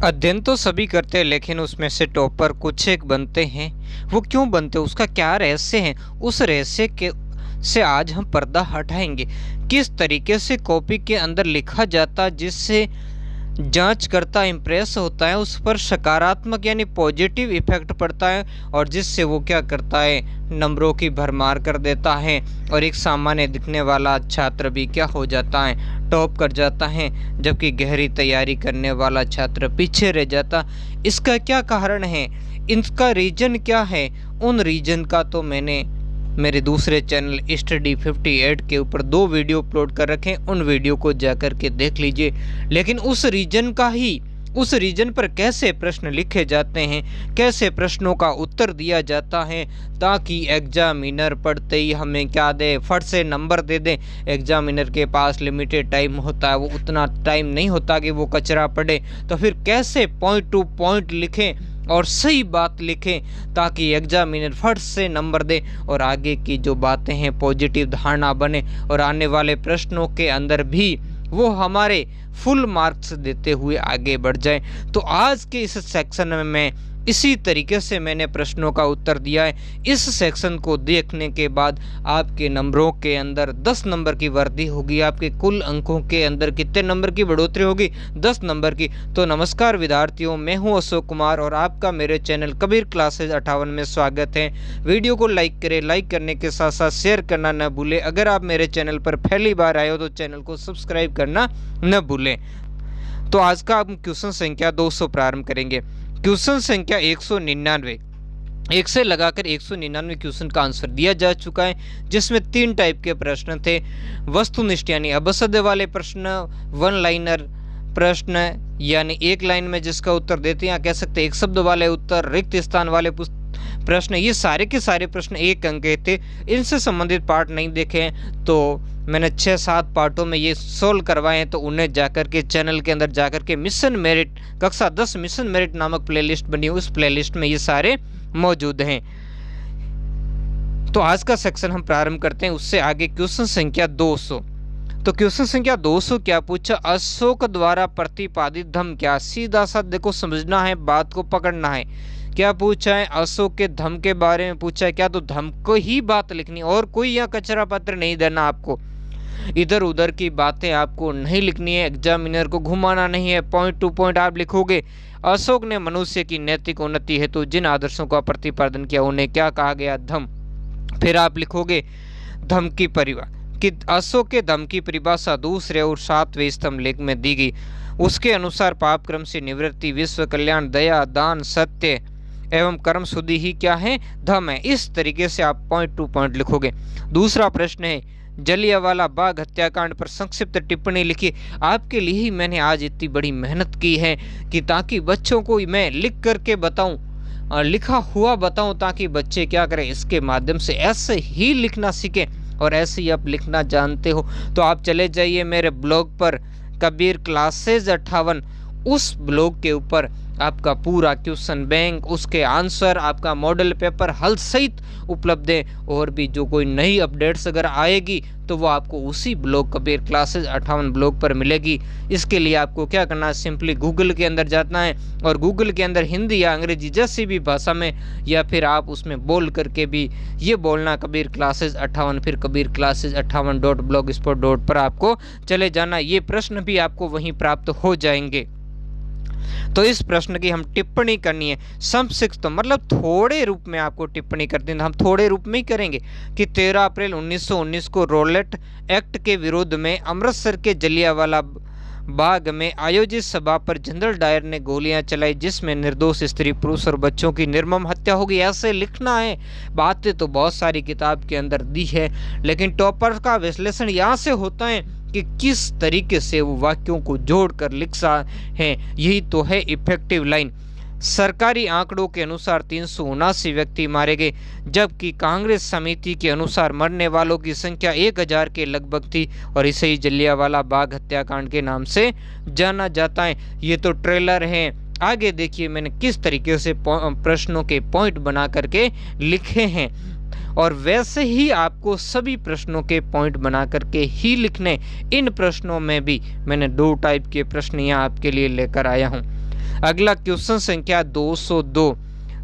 अध्ययन तो सभी करते हैं, लेकिन उसमें से टॉपर कुछ एक बनते हैं। वो क्यों बनते हैं, उसका क्या रहस्य है? उस रहस्य के से आज हम पर्दा हटाएंगे। किस तरीके से कॉपी के अंदर लिखा जाता, जिससे जांचकर्ता इम्प्रेस होता है, उस पर सकारात्मक यानी पॉजिटिव इफेक्ट पड़ता है, और जिससे वो क्या करता है, नंबरों की भरमार कर देता है, और एक सामान्य दिखने वाला छात्र भी क्या हो जाता है, टॉप कर जाता है, जबकि गहरी तैयारी करने वाला छात्र पीछे रह जाता। इसका क्या कारण है, इसका रीजन क्या है? उन रीजन का तो मैंने मेरे दूसरे चैनल स्टडी 58 के ऊपर 2 वीडियो अपलोड कर रखे हैं, उन वीडियो को जाकर के देख लीजिए। लेकिन उस रीजन पर कैसे प्रश्न लिखे जाते हैं, कैसे प्रश्नों का उत्तर दिया जाता है, ताकि एग्जामिनर पढ़ते ही हमें क्या दे, फट से नंबर दे दे। एग्जामिनर के पास लिमिटेड टाइम होता है, वो उतना टाइम नहीं होता कि वो कचरा पढ़े। तो फिर कैसे पॉइंट टू पॉइंट लिखें और सही बात लिखें, ताकि एग्जामिनर फट से नंबर दे और आगे की जो बातें हैं पॉजिटिव धारणा बने, और आने वाले प्रश्नों के अंदर भी वो हमारे फुल मार्क्स देते हुए आगे बढ़ जाए। तो आज के इस सेक्शन में मैं इसी तरीके से मैंने प्रश्नों का उत्तर दिया है। इस सेक्शन को देखने के बाद आपके नंबरों के अंदर 10 नंबर की वृद्धि होगी। आपके कुल अंकों के अंदर कितने नंबर की बढ़ोतरी होगी? 10 नंबर की। तो नमस्कार विद्यार्थियों, मैं हूं अशोक कुमार और आपका मेरे चैनल कबीर क्लासेज 58 में स्वागत है। वीडियो को लाइक करें, लाइक करने के साथ साथ शेयर करना न भूलें। अगर आप मेरे चैनल पर पहली बार आए हो तो चैनल को सब्सक्राइब करना न भूलें। तो आज का हम क्वेश्चन संख्या 200 प्रारंभ करेंगे। क्वेश्चन संख्या 199, 1 से लगाकर 199 क्वेश्चन का आंसर दिया जा चुका है, जिसमें 3 टाइप के प्रश्न थे। वस्तुनिष्ठ यानी अबसद वाले प्रश्न, वन लाइनर प्रश्न यानी एक लाइन में जिसका उत्तर देते हैं, या कह सकते एक शब्द वाले उत्तर, रिक्त स्थान वाले प्रश्न। ये सारे के सारे प्रश्न 1 अंक के थे। इनसे संबंधित पार्ट नहीं देखे हैं तो मैंने 6-7 पार्टों में ये सोल्व करवाए हैं, तो उन्हें जाकर के चैनल के अंदर जाकर के मिशन मेरिट कक्षा 10 मिशन मेरिट नामक प्लेलिस्ट बनी, उस प्लेलिस्ट में ये सारे मौजूद हैं। तो आज का सेक्शन हम प्रारंभ करते हैं। उससे आगे क्वेश्चन संख्या 200। तो क्वेश्चन संख्या 200 क्या पूछा? अशोक द्वारा प्रतिपादित धम्म क्या? सीधा सा देखो, समझना है, बात को पकड़ना है। क्या पूछा है? अशोक के धम्म के बारे में पूछा है। क्या? तो धम्म को ही बात लिखनी, और कोई यहाँ कचरा पत्र नहीं देना आपको, इधर उधर की बातें आपको नहीं लिखनी है, एग्जामिनर को घुमाना नहीं है, पॉइंट टू पॉइंट आप लिखोगे। अशोक ने मनुष्य की नैतिक उन्नति हेतु जिन आदर्शों का प्रतिपादन किया उन्हें क्या कहा गया? धम्म। फिर आप लिखोगे धम्म की परिभाषा, कि अशोक के धम्म की परिभाषा दूसरे और 7वें स्तंभ लेख में दी गई। उसके अनुसार पाप क्रम से निवृत्ति, विश्व कल्याण, दया, दान, सत्य एवं कर्म शुद्धि ही क्या है? धम्म है। इस तरीके से आप पॉइंट टू पॉइंट लिखोगे। दूसरा प्रश्न है, जलियांवाला बाग हत्याकांड पर संक्षिप्त टिप्पणी लिखी। आपके लिए ही मैंने आज इतनी बड़ी मेहनत की है कि ताकि बच्चों को मैं लिख करके बताऊं, लिखा हुआ बताऊं, ताकि बच्चे क्या करें, इसके माध्यम से ऐसे ही लिखना सीखें। और ऐसे ही आप लिखना जानते हो तो आप चले जाइए मेरे ब्लॉग पर, कबीर क्लासेज 58। उस ब्लॉग के ऊपर आपका पूरा क्वेश्चन बैंक, उसके आंसर, आपका मॉडल पेपर हल सहित उपलब्ध है। और भी जो कोई नई अपडेट्स अगर आएगी तो वो आपको उसी ब्लॉग कबीर क्लासेज 58 ब्लॉग पर मिलेगी। इसके लिए आपको क्या करना है, सिंपली गूगल के अंदर जाना है, और गूगल के अंदर हिंदी या अंग्रेजी जैसी भी भाषा में, या फिर आप उसमें बोल करके भी ये बोलना कबीर क्लासेज 58, फिर कबीर क्लासेज 58.blogspot.com पर आपको चले जाना। ये प्रश्न भी आपको वहीं प्राप्त हो जाएंगे। तो इस प्रश्न की हम टिप्पणी करनी है संक्षिप्त, मतलब थोड़े रूप में आपको टिप्पणी करनी है। हम थोड़े रूप में ही करेंगे कि 13 अप्रैल 1919 को रॉलेट एक्ट के विरोध में अमृतसर के जलियांवाला बाग में आयोजित सभा पर जनरल डायर ने गोलियां चलाई, जिसमें निर्दोष स्त्री, पुरुष और बच्चों की निर्मम हत्या होगी। ऐसे लिखना है। बातें तो बहुत सारी किताब के अंदर दी है, लेकिन टॉपर का विश्लेषण यहाँ से होता है कि किस तरीके से वो वाक्यों को जोड़कर लिखा है। यही तो है इफेक्टिव लाइन। सरकारी आंकड़ों के अनुसार 379 व्यक्ति मारे गए, जबकि कांग्रेस समिति के अनुसार मरने वालों की संख्या 1000 के लगभग थी, और इसे ही जलियांवाला बाग हत्याकांड के नाम से जाना जाता है। ये तो ट्रेलर है। आगे देखिए मैंने किस तरीके से प्रश्नों के पॉइंट बना करके लिखे हैं, और वैसे ही आपको सभी प्रश्नों के पॉइंट बना करके ही लिखने। इन प्रश्नों में भी मैंने 2 टाइप के प्रश्न यहाँ आपके लिए लेकर आया हूँ। अगला क्वेश्चन संख्या 202,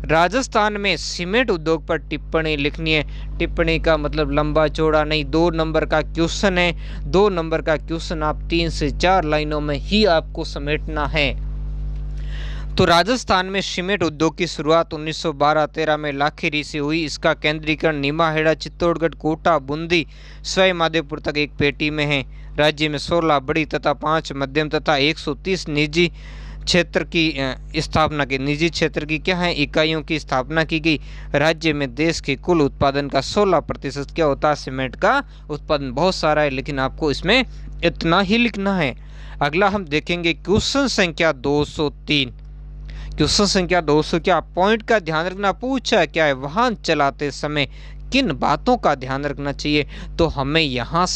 राजस्थान में सीमेंट उद्योग पर टिप्पणी लिखनी है। टिप्पणी का मतलब लंबा चौड़ा नहीं, 2 नंबर का क्वेश्चन है। 2 नंबर का क्वेश्चन आप 3 से 4 लाइनों में ही आपको समेटना है। तो राजस्थान में सीमेंट उद्योग की शुरुआत 1912-13 में लाखेरी से हुई। इसका केंद्रीकरण नीमाहेड़ा, चित्तौड़गढ़, कोटा, बूंदी, सवाई माधोपुर तक एक पेटी में है। राज्य में 16 बड़ी तथा 5 मध्यम तथा 130 निजी क्षेत्र की स्थापना की निजी क्षेत्र की क्या है इकाइयों की स्थापना की गई। राज्य में देश के कुल उत्पादन का 16% क्या होता है, सीमेंट का उत्पादन। बहुत सारा है लेकिन आपको इसमें इतना ही लिखना है। अगला हम देखेंगे क्वेश्चन संख्या 203। क्वेश्चन संख्या 200 क्या पॉइंट का ध्यान रखना पूछा क्या है, वाहन चलाते समय किन बातों का ध्यान रखना चाहिए। तो हमें यहाँ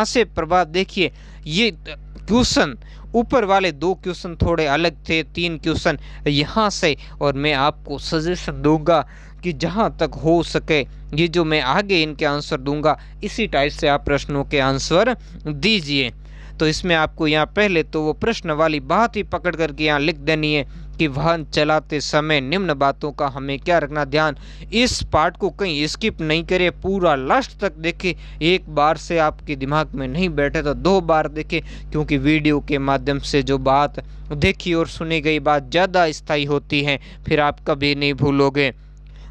से प्रभाव देखिए, ये क्वेश्चन ऊपर वाले 2 क्वेश्चन थोड़े अलग थे, 3 क्वेश्चन यहाँ से, और मैं आपको सजेशन दूंगा कि जहाँ तक हो सके ये जो मैं आगे इनके आंसर दूंगा इसी टाइप से आप प्रश्नों के आंसर दीजिए। तो इसमें आपको यहाँ पहले तो वो प्रश्न वाली बात ही पकड़ करके यहाँ लिख देनी है कि वाहन चलाते समय निम्न बातों का हमें क्या रखना ध्यान। इस पार्ट को कहीं स्किप नहीं करें, पूरा लास्ट तक देखें। एक बार से आपके दिमाग में नहीं बैठे तो 2 बार देखें, क्योंकि वीडियो के माध्यम से जो बात देखी और सुनी गई बात ज़्यादा स्थायी होती है, फिर आप कभी नहीं भूलोगे।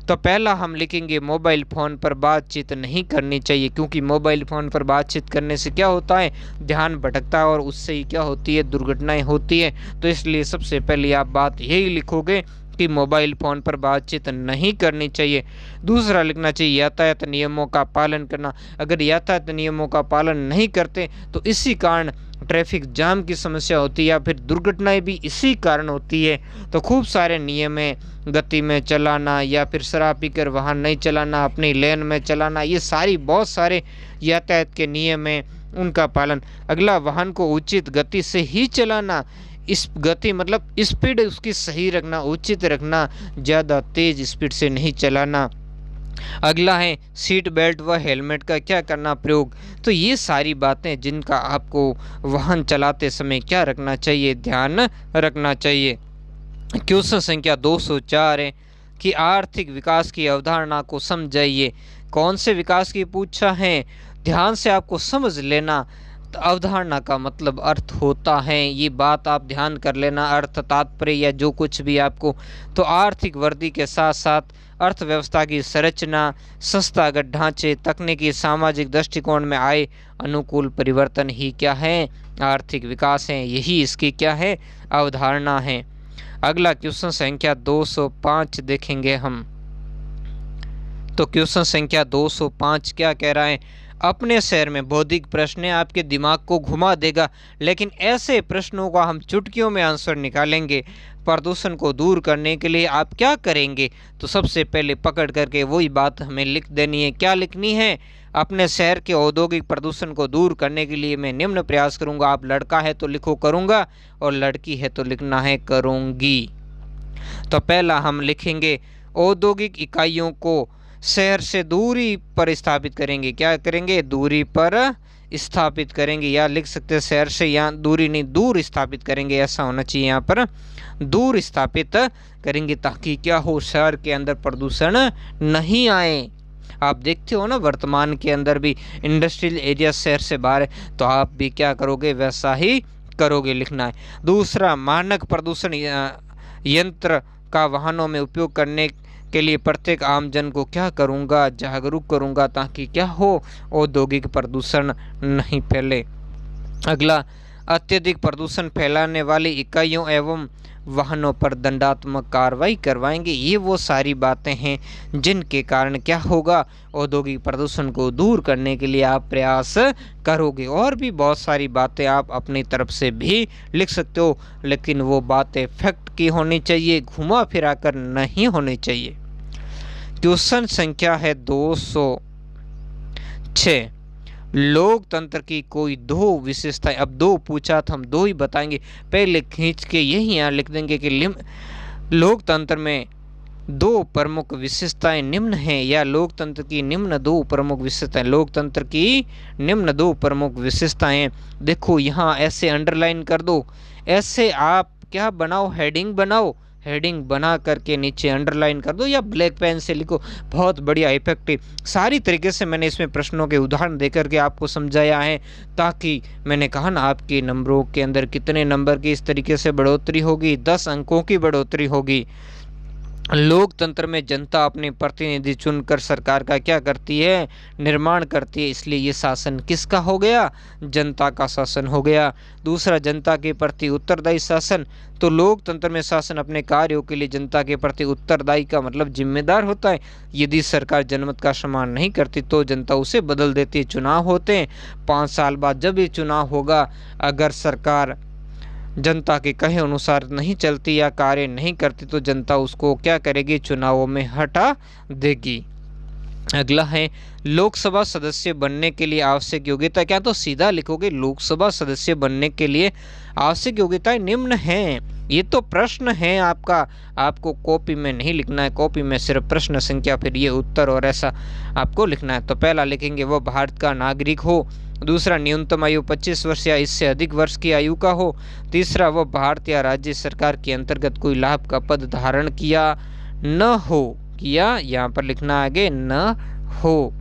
तो पहला हम लिखेंगे मोबाइल फ़ोन पर बातचीत नहीं करनी चाहिए, क्योंकि मोबाइल फ़ोन पर बातचीत करने से क्या होता है, ध्यान भटकता है और उससे ही क्या होती है, दुर्घटनाएं होती है। तो इसलिए सबसे पहले आप बात यही लिखोगे कि मोबाइल फ़ोन पर बातचीत नहीं करनी चाहिए। दूसरा लिखना चाहिए यातायात नियमों का पालन करना। अगर यातायात नियमों का पालन नहीं करते तो इसी कारण ट्रैफिक जाम की समस्या होती है या फिर दुर्घटनाएं भी इसी कारण होती है। तो खूब सारे नियम हैं, गति में चलाना या फिर शराब पीकर वाहन नहीं चलाना, अपनी लेन में चलाना, ये सारी बहुत सारे यातायात के नियम हैं, उनका पालन। अगला, वाहन को उचित गति से ही चलाना। इस गति मतलब स्पीड उसकी सही रखना, उचित रखना, ज़्यादा तेज स्पीड से नहीं चलाना। अगला है सीट बेल्ट व हेलमेट का क्या करना प्रयोग। तो ये सारी बातें जिनका आपको वाहन चलाते समय क्या रखना चाहिए, ध्यान रखना चाहिए। क्वेश्चन संख्या 204 है कि आर्थिक विकास की अवधारणा को समझाइए। कौन से विकास की पूछा है, ध्यान से आपको समझ लेना। तो अवधारणा का मतलब अर्थ होता है, ये बात आप ध्यान कर लेना, अर्थ तात्पर्य या जो कुछ भी आपको। तो आर्थिक वृद्धि के साथ साथ अर्थव्यवस्था की संरचना, संस्थागत ढांचे, तकनीकी, सामाजिक दृष्टिकोण में आए अनुकूल परिवर्तन ही क्या है, आर्थिक विकास है। यही इसकी क्या है, अवधारणा है। अगला क्वेश्चन संख्या 205 देखेंगे हम। तो क्वेश्चन संख्या 205 क्या कह रहा है, अपने शहर में बौद्धिक प्रश्न आपके दिमाग को घुमा देगा, लेकिन ऐसे प्रश्नों का हम चुटकियों में आंसर निकालेंगे। प्रदूषण को दूर करने के लिए आप क्या करेंगे। तो सबसे पहले पकड़ करके वही बात हमें लिख देनी है। क्या लिखनी है, अपने शहर के औद्योगिक प्रदूषण को दूर करने के लिए मैं निम्न प्रयास करूंगा। आप लड़का है तो लिखो करूंगा, और लड़की है तो लिखना है करूंगी। तो पहला हम लिखेंगे औद्योगिक इकाइयों को शहर से दूरी पर स्थापित करेंगे। क्या करेंगे, दूरी पर स्थापित करेंगे, या लिख सकते हैं शहर से, यहाँ दूरी नहीं दूर स्थापित करेंगे, ऐसा होना चाहिए, यहाँ पर दूर स्थापित करेंगे, ताकि क्या हो, शहर के अंदर प्रदूषण नहीं आए। आप देखते हो ना वर्तमान के अंदर भी इंडस्ट्रियल एरिया शहर से बाहर है, तो आप भी क्या करोगे, वैसा ही करोगे, लिखना है। दूसरा, मानक प्रदूषण यंत्र का वाहनों में उपयोग करने के लिए प्रत्येक आमजन को क्या करूँगा, जागरूक करूँगा, ताकि क्या हो, औद्योगिक प्रदूषण नहीं फैले। अगला, अत्यधिक प्रदूषण फैलाने वाली इकाइयों एवं वाहनों पर दंडात्मक कार्रवाई करवाएंगे। ये वो सारी बातें हैं जिनके कारण क्या होगा, औद्योगिक प्रदूषण को दूर करने के लिए आप प्रयास करोगे। और भी बहुत सारी बातें आप अपनी तरफ से भी लिख सकते हो, लेकिन वो बातें फैक्ट की होनी चाहिए, घुमा फिरा कर नहीं होनी चाहिए। क्वेश्चन संख्या है 206, लोकतंत्र की कोई 2 विशेषताएं। अब 2 पूछा था, हम 2 ही बताएंगे। पहले खींच के यही यहाँ लिख देंगे कि लोकतंत्र में 2 प्रमुख विशेषताएं निम्न हैं, या लोकतंत्र की निम्न 2 प्रमुख विशेषताएं। लोकतंत्र की निम्न 2 प्रमुख विशेषताएं, देखो यहाँ ऐसे अंडरलाइन कर दो, ऐसे आप क्या बनाओ, हेडिंग बनाओ, हेडिंग बना करके नीचे अंडरलाइन कर दो या ब्लैक पेन से लिखो, बहुत बढ़िया इफेक्टिव। सारी तरीके से मैंने इसमें प्रश्नों के उदाहरण देकर के आपको समझाया है, ताकि मैंने कहा ना आपके नंबरों के अंदर कितने नंबर की इस तरीके से बढ़ोतरी होगी, 10 अंकों की बढ़ोतरी होगी। लोकतंत्र में जनता अपने प्रतिनिधि चुनकर सरकार का क्या करती है, निर्माण करती है, इसलिए ये शासन किसका हो गया, जनता का शासन हो गया। दूसरा, जनता के प्रति उत्तरदायी शासन, तो लोकतंत्र में शासन अपने कार्यों के लिए जनता के प्रति उत्तरदायी का मतलब जिम्मेदार होता है। यदि सरकार जनमत का सम्मान नहीं करती तो जनता उसे बदल देती है। चुनाव होते हैं, 5 साल बाद जब ये चुनाव होगा, अगर सरकार जनता के कहे अनुसार नहीं चलती या कार्य नहीं करती तो जनता उसको क्या करेगी, चुनावों में हटा देगी। अगला है, लोकसभा सदस्य बनने के लिए आवश्यक योग्यता क्या, तो सीधा लिखोगे लोकसभा सदस्य बनने के लिए आवश्यक योग्यताएं निम्न हैं। ये तो प्रश्न है आपका, आपको कॉपी में नहीं लिखना है, कॉपी में सिर्फ प्रश्न संख्या फिर ये उत्तर और ऐसा आपको लिखना है। तो पहला लिखेंगे वो भारत का नागरिक हो, दूसरा न्यूनतम आयु 25 वर्ष या इससे अधिक वर्ष की आयु का हो, तीसरा वो भारत या राज्य सरकार के अंतर्गत कोई लाभ का पद धारण किया न हो, किया यहाँ पर लिखना आगे न हो,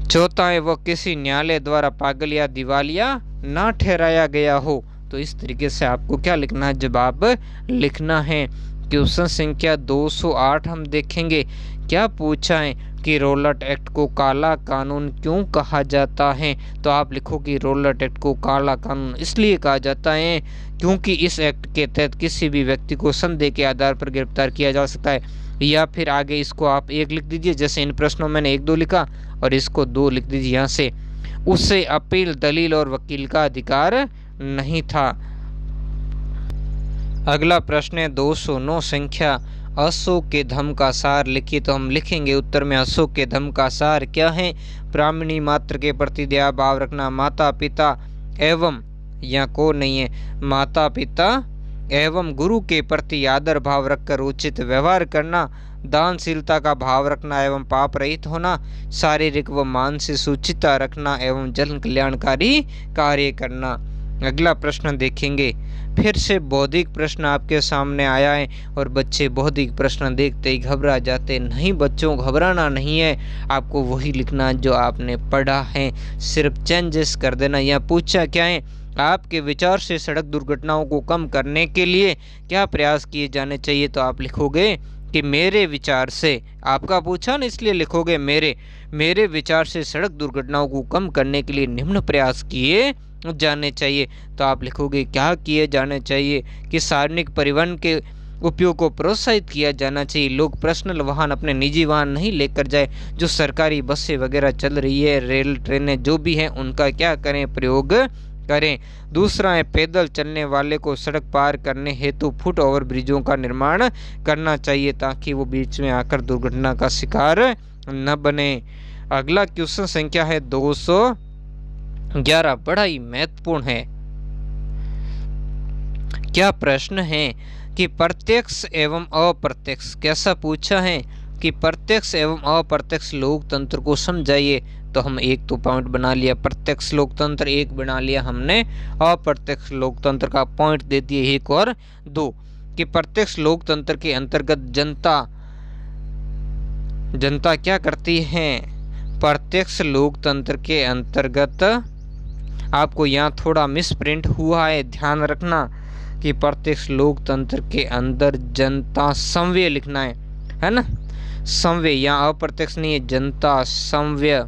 चौथा है वो किसी न्यायालय द्वारा पागल या दिवालिया ना ठहराया गया हो। तो इस तरीके से आपको क्या लिखना है, जवाब लिखना है। क्वेश्चन संख्या 208 हम देखेंगे, क्या पूछा है कि रॉलेट एक्ट को काला कानून क्यों कहा जाता है, तो आप लिखोगे रॉलेट एक्ट को काला कानून इसलिए कहा जाता है क्योंकि इस एक्ट के तहत किसी भी व्यक्ति को संदेह के आधार पर गिरफ्तार किया जा सकता है। या फिर आगे इसको आप 1 लिख दीजिए, जैसे इन प्रश्नों में मैंने 1-2 लिखा और इसको 2 लिख दीजिए यहाँ से। उससे अपील, दलील और वकील का अधिकार नहीं था। अगला प्रश्न है 209 संख्या, अशोक के धम्म का सार लिखिए। तो हम लिखेंगे उत्तर में अशोक के धम्म का सार क्या है, ब्राह्मणी मात्र के प्रति दया भाव रखना, माता पिता एवं, यहाँ को नहीं है, माता पिता एवं गुरु के प्रति आदर भाव रखकर उचित व्यवहार करना, दानशीलता का भाव रखना एवं पाप रहित होना, शारीरिक व मानसिक सुचिता रखना एवं जन कल्याणकारी कार्य करना। अगला प्रश्न देखेंगे, फिर से बौद्धिक प्रश्न आपके सामने आया है और बच्चे बौद्धिक प्रश्न देखते ही घबरा जाते। नहीं बच्चों, घबराना नहीं है, आपको वही लिखना जो आपने पढ़ा है, सिर्फ चेंजेस कर देना। यह पूछा क्या है, आपके विचार से सड़क दुर्घटनाओं को कम करने के लिए क्या प्रयास किए जाने चाहिए, तो आप लिखोगे कि मेरे विचार से, आपका पूछा ना इसलिए लिखोगे मेरे विचार से सड़क दुर्घटनाओं को कम करने के लिए निम्न प्रयास किए जाने चाहिए। तो आप लिखोगे क्या किए जाने चाहिए कि सार्वजनिक परिवहन के उपयोग को प्रोत्साहित किया जाना चाहिए, लोग पर्सनल वाहन, अपने निजी वाहन नहीं लेकर जाए, जो सरकारी बसें वगैरह चल रही है, रेल ट्रेनें जो भी हैं उनका क्या करें, प्रयोग करें। दूसरा है पैदल चलने वाले को सड़क पार करने हेतु फुट ओवर ब्रिजों का निर्माण करना चाहिए ताकि वो बीच में आकर दुर्घटना का शिकार न बने। अगला क्वेश्चन संख्या है 211, बड़ा ही महत्वपूर्ण है। क्या प्रश्न है कि प्रत्यक्ष एवं अप्रत्यक्ष, कैसा पूछा है कि प्रत्यक्ष एवं अप्रत्यक्ष लोकतंत्र को समझाइए। तो हम एक तो पॉइंट बना लिया, प्रत्यक्ष लोकतंत्र एक बना लिया हमने, अप्रत्यक्ष लोकतंत्र का पॉइंट दे दिए 1 और 2 कि प्रत्यक्ष लोकतंत्र के अंतर्गत जनता क्या करती है। प्रत्यक्ष लोकतंत्र के अंतर्गत आपको यहाँ थोड़ा मिसप्रिंट हुआ है, ध्यान रखना कि प्रत्यक्ष लोकतंत्र के अंदर जनता संव्य लिखना है ना, संव्य, यहाँ अप्रत्यक्ष नहीं है, जनता संव्य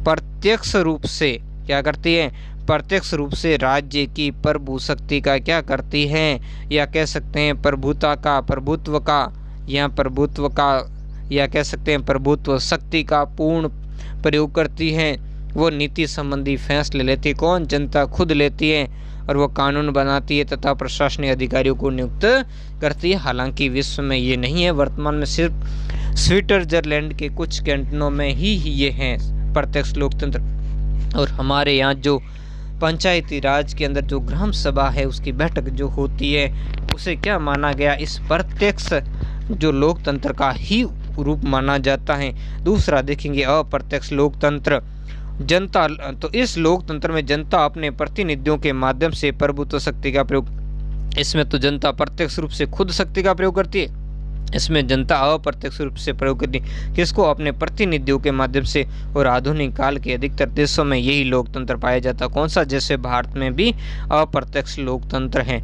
प्रत्यक्ष रूप से क्या करती है, प्रत्यक्ष रूप से राज्य की प्रभु शक्ति का क्या करती है, या कह सकते हैं प्रभुता का, प्रभुत्व का, या प्रभुत्व का, या कह सकते हैं प्रभुत्व शक्ति का पूर्ण प्रयोग करती है। वो नीति संबंधी फैसले लेती कौन, जनता खुद लेती है, और वो कानून बनाती है तथा प्रशासनिक अधिकारियों को नियुक्त करती है। हालांकि विश्व में ये नहीं है, वर्तमान में सिर्फ स्विट्जरलैंड के कुछ कैंटनों में ही ये हैं प्रत्यक्ष लोकतंत्र। और हमारे यहाँ जो पंचायती राज के अंदर जो ग्राम सभा है उसकी बैठक जो होती है उसे क्या माना गया, इस प्रत्यक्ष जो लोकतंत्र का ही रूप माना जाता है। दूसरा देखेंगे अप्रत्यक्ष लोकतंत्र, जनता, तो इस लोकतंत्र में जनता अपने प्रतिनिधियों के माध्यम से प्रभुत्व शक्ति का प्रयोग इसमें तो जनता प्रत्यक्ष रूप से खुद शक्ति का प्रयोग करती है, इसमें जनता अप्रत्यक्ष रूप से प्रयोग करती है किसको, अपने प्रतिनिधियों के माध्यम से। और आधुनिक काल के अधिकतर देशों में यही लोकतंत्र पाया जाता है। कौन सा, जैसे भारत में भी अप्रत्यक्ष लोकतंत्र है।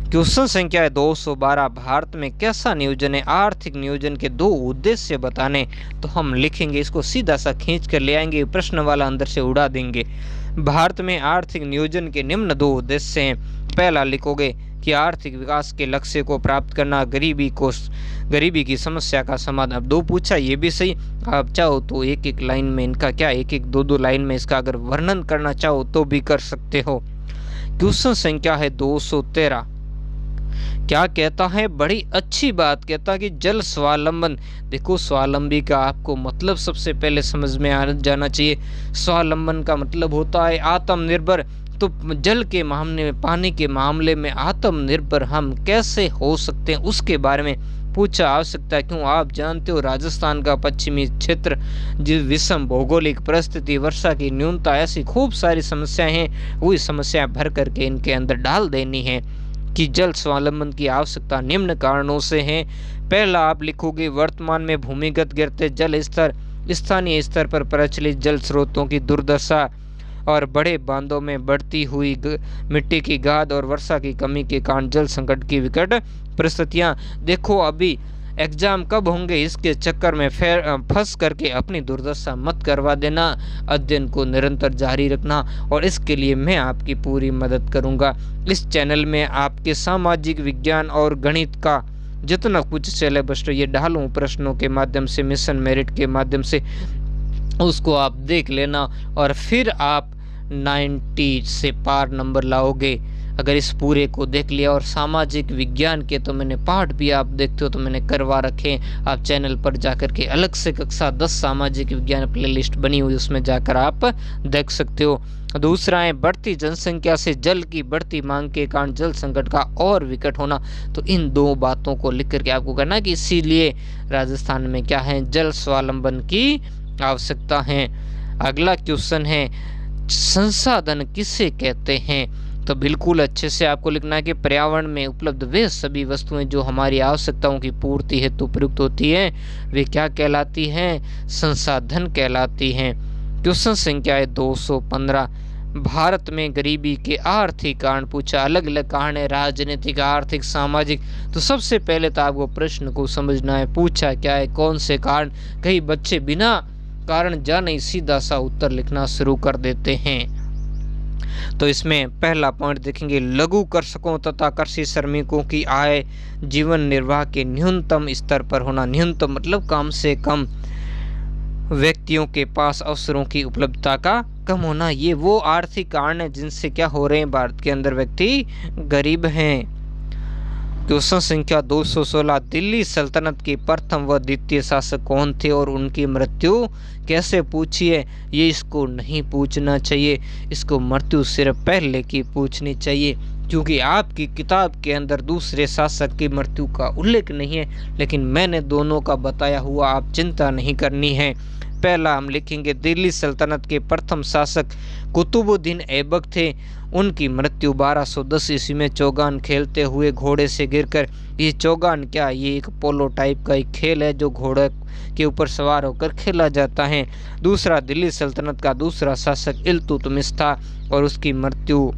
क्वेश्चन संख्या है 212, भारत में कैसा नियोजन है। आर्थिक नियोजन के दो उद्देश्य बताने, तो हम लिखेंगे इसको सीधा सा खींच कर ले आएंगे, प्रश्न वाला अंदर से उड़ा देंगे। भारत में आर्थिक नियोजन के निम्न दो उद्देश्य हैं। पहला लिखोगे कि आर्थिक विकास के लक्ष्य को प्राप्त करना, गरीबी की समस्या का समाधान। अब दो पूछा, ये भी सही, आप चाहो तो एक एक लाइन में इनका क्या, एक एक दो लाइन में इसका अगर वर्णन करना चाहो तो भी कर सकते हो। क्वेश्चन संख्या है 213, क्या कहता है, बड़ी अच्छी बात कहता है कि जल स्वावलंबन। देखो स्वावलंबी का आपको मतलब सबसे पहले समझ में आ जाना चाहिए। स्वावलंबन का मतलब होता है आत्मनिर्भर। तो जल के मामले में, पानी के मामले में आत्मनिर्भर हम कैसे हो सकते हैं उसके बारे में पूछा आवश्यकता है। क्यों, आप जानते हो राजस्थान का पश्चिमी क्षेत्र, जिस विषम भौगोलिक परिस्थिति, वर्षा की न्यूनता, ऐसी खूब सारी समस्याएं हैं, वही समस्याएं भर करके इनके अंदर डाल देनी है कि जल स्वावलंबन की आवश्यकता निम्न कारणों से है। पहला आप लिखोगे, वर्तमान में भूमिगत गिरते जल स्तर, स्थानीय स्तर पर प्रचलित जल स्रोतों की दुर्दशा और बड़े बांधों में बढ़ती हुई मिट्टी की गाद और वर्षा की कमी के कारण जल संकट की विकट परिस्थितियां। देखो अभी एग्जाम कब होंगे, इसके चक्कर में फंस करके अपनी दुर्दशा मत करवा देना। अध्ययन को निरंतर जारी रखना और इसके लिए मैं आपकी पूरी मदद करूंगा। इस चैनल में आपके सामाजिक विज्ञान और गणित का जितना कुछ सिलेबस ये डालूं प्रश्नों के माध्यम से, मिशन मेरिट के माध्यम से, उसको आप देख लेना और फिर आप 90 से पार नंबर लाओगे अगर इस पूरे को देख लिया। और सामाजिक विज्ञान के तो मैंने पाठ भी आप देखते हो तो मैंने करवा रखे, आप चैनल पर जाकर के अलग से कक्षा 10 सामाजिक विज्ञान प्लेलिस्ट बनी हुई, उसमें जाकर आप देख सकते हो। दूसरा है बढ़ती जनसंख्या से जल की बढ़ती मांग के कारण जल संकट का और विकट होना। तो इन दो बातों को लिख करके आपको करना कि इसीलिए राजस्थान में क्या है, जल स्वावलंबन की आवश्यकता है। अगला क्वेश्चन है, संसाधन किसे कहते हैं। तो बिल्कुल अच्छे से आपको लिखना है कि पर्यावरण में उपलब्ध वे सभी वस्तुएं जो हमारी आवश्यकताओं की पूर्ति हेतु प्रयुक्त होती हैं, वे क्या कहलाती हैं, संसाधन कहलाती हैं। क्वेश्चन संख्या है 215, भारत में गरीबी के आर्थिक कारण पूछा। अलग अलग कारण है, राजनीतिक, आर्थिक, सामाजिक। तो सबसे पहले तो आपको प्रश्न को समझना है, पूछा क्या है, कौन से कारण। कई बच्चे बिना कारण जाने सीधा सा उत्तर लिखना शुरू कर देते हैं। तो इसमें पहला पॉइंट देखेंगे, लघु कृषकों तथा कृषि श्रमिकों की आय जीवन निर्वाह के न्यूनतम स्तर पर होना। न्यूनतम मतलब कम से कम व्यक्तियों के पास अवसरों की उपलब्धता का कम होना। ये वो आर्थिक कारण है जिनसे क्या हो रहे हैं, भारत के अंदर व्यक्ति गरीब हैं। क्वेश्चन संख्या 216, दिल्ली सल्तनत के प्रथम व द्वितीय शासक कौन थे और उनकी मृत्यु कैसे पूछी है। ये इसको नहीं पूछना चाहिए, इसको मृत्यु सिर्फ पहले की पूछनी चाहिए, क्योंकि आपकी किताब के अंदर दूसरे शासक की मृत्यु का उल्लेख नहीं है, लेकिन मैंने दोनों का बताया हुआ, आप चिंता नहीं करनी है। पहला हम लिखेंगे, दिल्ली सल्तनत के प्रथम शासक कुतुबुद्दीन ऐबक थे। उनकी मृत्यु 1210 ईस्वी में चौगान खेलते हुए घोड़े से गिरकर। ये चौगान क्या, ये एक पोलो टाइप का एक खेल है जो घोड़े के ऊपर सवार होकर खेला जाता है। दूसरा, दिल्ली सल्तनत का दूसरा शासक इल्तुतमिश था और उसकी मृत्यु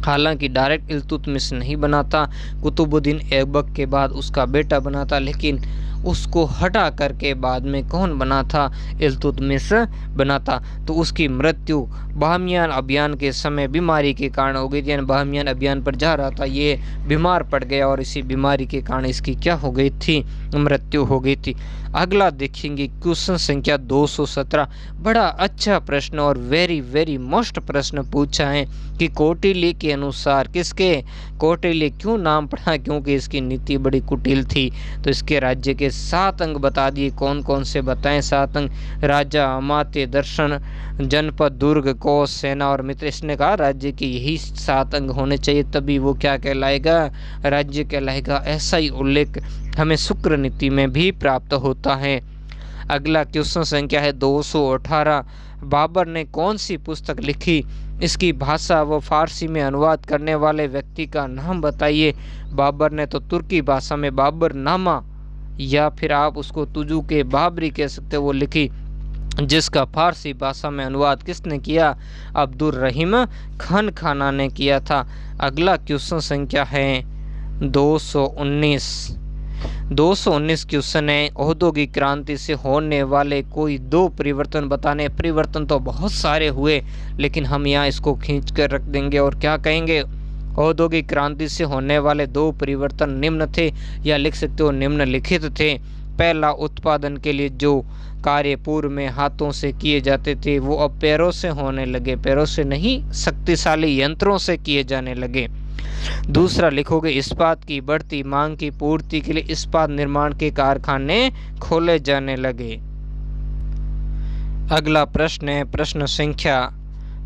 हालांकि डायरेक्ट इल्तुतमिश नहीं बना था, कुतुबुद्दीन ऐबक के बाद उसका बेटा बना था, लेकिन उसको हटा करके बाद में कौन बना था, इल्तुतमिश बना था। तो उसकी मृत्यु बाहमियान अभियान के समय बीमारी के कारण हो गई थी। यानी बाहमियान अभियान पर जा रहा था, ये बीमार पड़ गया और इसी बीमारी के कारण इसकी क्या हो गई थी, मृत्यु हो गई थी। अगला देखेंगे क्वेश्चन संख्या 217, बड़ा अच्छा प्रश्न और वेरी वेरी मोस्ट प्रश्न पूछा है कि कौटिल्य के अनुसार, किसके, कौटिल्य क्यों नाम पड़ा, क्योंकि इसकी नीति बड़ी कुटिल थी। तो इसके राज्य के 7 अंग बता दिए, कौन कौन से बताएं 7 अंग, राजा, अमात्य, दर्शन, जनपद, दुर्ग, कोष, सेना और मित्र। इसने कहा राज्य के यही 7 अंग होने चाहिए, तभी वो क्या कहलाएगा, राज्य कहलाएगा। ऐसा ही उल्लेख हमें शुक्र नीति में भी प्राप्त होता है। अगला क्वेश्चन संख्या है 218, बाबर ने कौन सी पुस्तक लिखी इसकी भाषा व फारसी में अनुवाद करने वाले व्यक्ति का नाम बताइए। बाबर ने तो तुर्की भाषा में बाबरनामा या फिर आप उसको तुजू के बाबरी कह सकते हो वो लिखी, जिसका फारसी भाषा में अनुवाद किसने किया? अब्दुल रहीम खान खाना ने किया था। अगला क्वेश्चन संख्या है 219। 219 क्वेश्चन है, औद्योगिक क्रांति से होने वाले कोई दो परिवर्तन बताने। परिवर्तन तो बहुत सारे हुए, लेकिन हम यहाँ इसको खींच कर रख देंगे और क्या कहेंगे? औद्योगिक क्रांति से होने वाले दो परिवर्तन निम्न थे, या लिख सकते हो निम्नलिखित थे। पहला, उत्पादन के लिए जो कार्य पूर्व में हाथों से किए जाते थे वो अब पैरों से होने लगे, पैरों से नहीं शक्तिशाली यंत्रों से किए जाने लगे। दूसरा लिखोगे, इस्पात की बढ़ती मांग की पूर्ति के लिए इस्पात निर्माण के कारखाने खोले जाने लगे। अगला प्रश्न है प्रश्न संख्या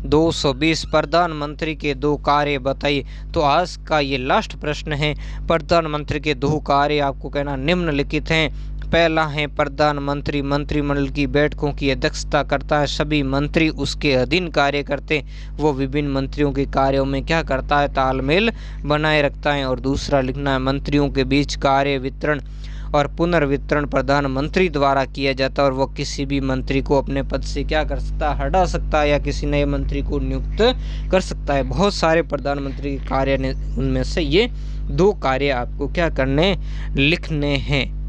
220, प्रधानमंत्री के दो कार्य बताइए। तो आज का ये लास्ट प्रश्न है। प्रधानमंत्री के दो कार्य आपको कहना निम्नलिखित हैं। पहला है, प्रधानमंत्री मंत्रिमंडल की बैठकों की अध्यक्षता करता है, सभी मंत्री उसके अधीन कार्य करते, वो विभिन्न मंत्रियों के कार्यों में क्या करता है? तालमेल बनाए रखता है। और दूसरा लिखना है, मंत्रियों के बीच कार्य वितरण और पुनर्वितरण प्रधानमंत्री द्वारा किया जाता है, और वो किसी भी मंत्री को अपने पद से क्या कर सकता है? हटा सकता है, या किसी नए मंत्री को नियुक्त कर सकता है। बहुत सारे प्रधानमंत्री के कार्य ने, उनमें से ये दो कार्य आपको क्या करने लिखने हैं।